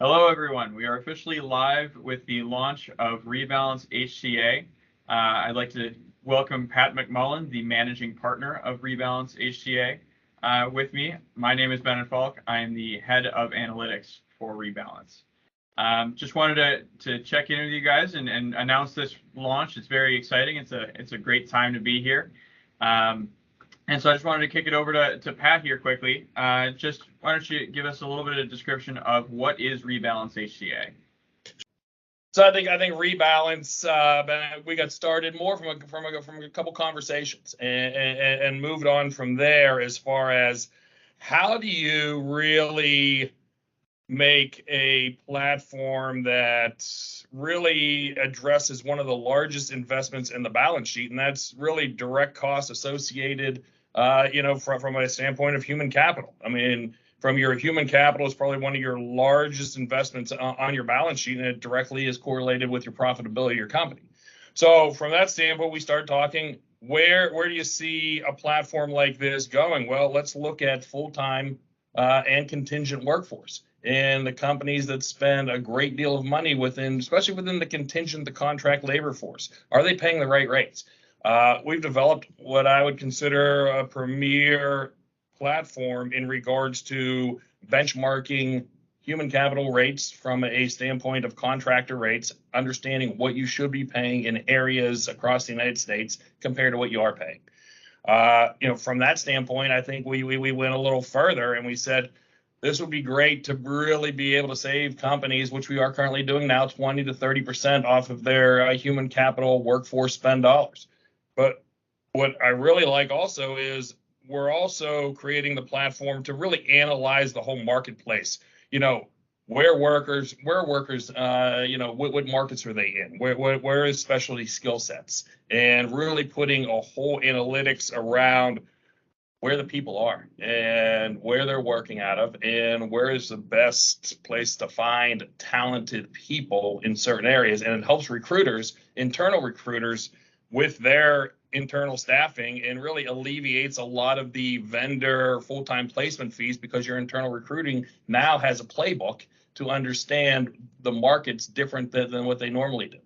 Hello, everyone. We are officially live with the launch of Rebalance HCA. I'd like to welcome Pat McMullen, the managing partner of Rebalance HCA, with me. My name is Bennett Falck. I am the head of analytics for Rebalance. Just wanted to check in with you guys and announce this launch. It's very exciting. It's a great time to be here. And so I just wanted to kick it over to Pat here quickly. Just why don't you give us a little bit of a description of what is Rebalance HCA? So I think Rebalance. We got started more from a couple conversations and moved on from there as far as how do you really make a platform that really addresses one of the largest investments in the balance sheet, and that's really direct costs associated, from a standpoint of human capital. I mean, from your human capital is probably one of your largest investments on your balance sheet, and it directly is correlated with your profitability of your company. So from that standpoint, we start talking, where do you see a platform like this going? Well, let's look at full-time and contingent workforce. And the companies that spend a great deal of money especially within the contingent, the contract labor force, are they paying the right rates? We've developed what I would consider a premier platform in regards to benchmarking human capital rates from a standpoint of contractor rates, understanding what you should be paying in areas across the United States compared to what you are paying. From that standpoint, I think we went a little further and we said, this would be great to really be able to save companies, which we are currently doing now, 20 to 30% off of their human capital workforce spend dollars. But what I really like also is we're also creating the platform to really analyze the whole marketplace. Where workers, what markets are they in? Where is specialty skill sets? And really putting a whole analytics around where the people are and where they're working out of and where is the best place to find talented people in certain areas. And it helps internal recruiters with their internal staffing, and really alleviates a lot of the vendor full-time placement fees, because your internal recruiting now has a playbook to understand the markets different than what they normally do.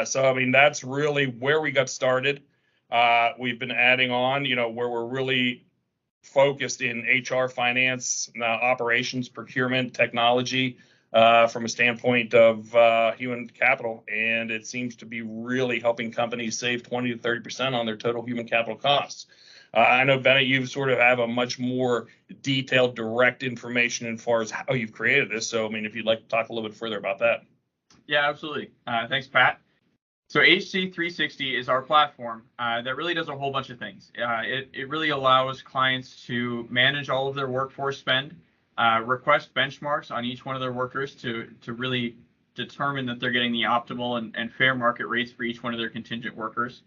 So, I mean, that's really where we got started. We've been adding on, where we're really focused in HR, finance, operations, procurement, technology, from a standpoint of human capital. And it seems to be really helping companies save 20 to 30% on their total human capital costs. I know, Bennett, you sort of have a much more detailed, direct information as far as how you've created this. So, I mean, if you'd like to talk a little bit further about that. Yeah, absolutely. Thanks, Pat. So HC360 is our platform that really does a whole bunch of things. It really allows clients to manage all of their workforce spend, request benchmarks on each one of their workers to really determine that they're getting the optimal and fair market rates for each one of their contingent workers.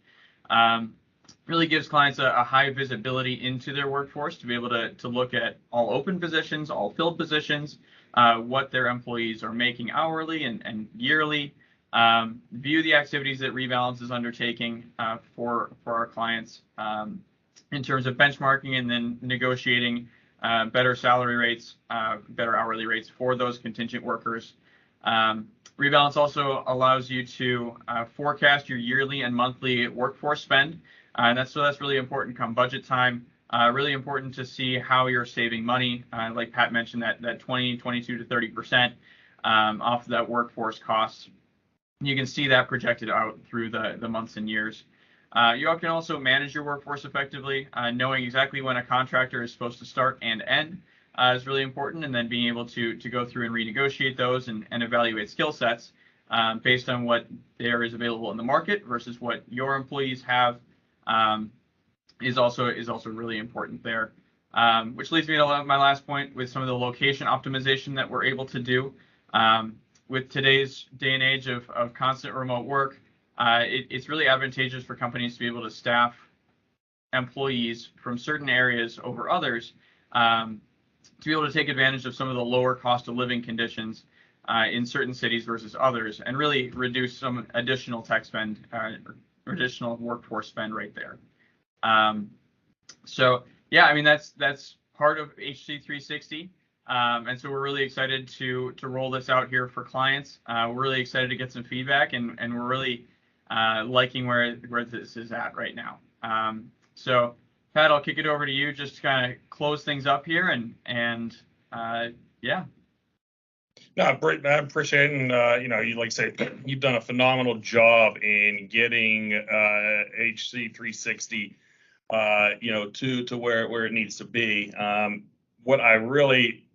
Really gives clients a high visibility into their workforce to be able to look at all open positions, all filled positions, what their employees are making hourly and yearly. View the activities that Rebalance is undertaking for our clients in terms of benchmarking and then negotiating better salary rates, better hourly rates for those contingent workers. Rebalance also allows you to forecast your yearly and monthly workforce spend. And that's really important come budget time. Really important to see how you're saving money. Like Pat mentioned, that 22 to 30% off of that workforce costs. You can see that projected out through the months and years. You can also manage your workforce effectively. Knowing exactly when a contractor is supposed to start and end is really important, and then being able to go through and renegotiate those and evaluate skill sets based on what there is available in the market versus what your employees have is also really important there. Which leads me to my last point with some of the location optimization that we're able to do. With today's day and age of constant remote work, it's really advantageous for companies to be able to staff employees from certain areas over others, to be able to take advantage of some of the lower cost of living conditions in certain cities versus others, and really reduce some additional tech spend, or additional workforce spend right there. So yeah, I mean, that's part of HC360. And so we're really excited to roll this out here for clients. We're really excited to get some feedback, and we're really liking where this is at right now. So Pat, I'll kick it over to you just to kind of close things up here, and yeah. No, Britt, I appreciate it. And, you like say, you've done a phenomenal job in getting HC360, to where it needs to be. What I really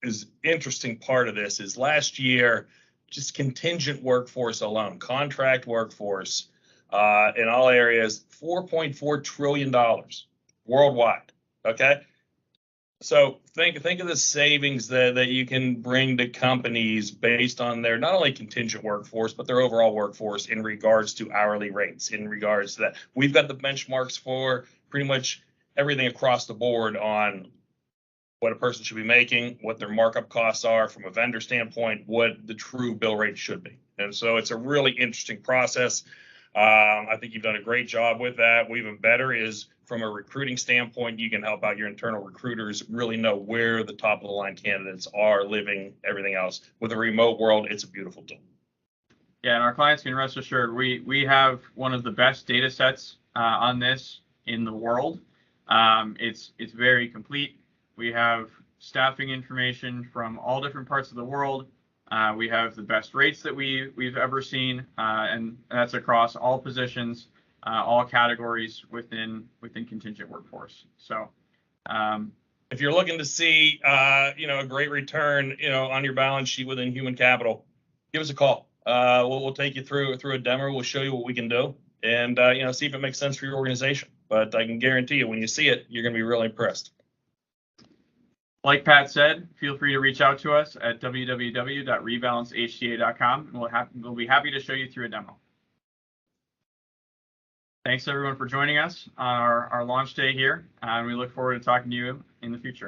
is interesting part of this is last year, just contingent workforce alone, contract workforce in all areas, $4.4 trillion worldwide. Okay. So think of the savings that you can bring to companies based on their not only contingent workforce, but their overall workforce in regards to hourly rates, in regards to that. We've got the benchmarks for pretty much everything across the board on what a person should be making, what their markup costs are from a vendor standpoint, what the true bill rate should be. And so it's a really interesting process. I think you've done a great job with that. What even better is from a recruiting standpoint, you can help out your internal recruiters really know where the top of the line candidates are living, everything else. With a remote world, it's a beautiful tool. Yeah, and our clients can rest assured we have one of the best data sets on this in the world. It's very complete. We have staffing information from all different parts of the world. We have the best rates that we've ever seen, and that's across all positions, all categories within contingent workforce. So, if you're looking to see, a great return, on your balance sheet within human capital, give us a call. We'll take you through a demo. We'll show you what we can do, and see if it makes sense for your organization. But I can guarantee you, when you see it, you're going to be really impressed. Like Pat said, feel free to reach out to us at www.rebalanceHCA.com, and we'll be happy to show you through a demo. Thanks everyone for joining us on our launch day here, and we look forward to talking to you in the future.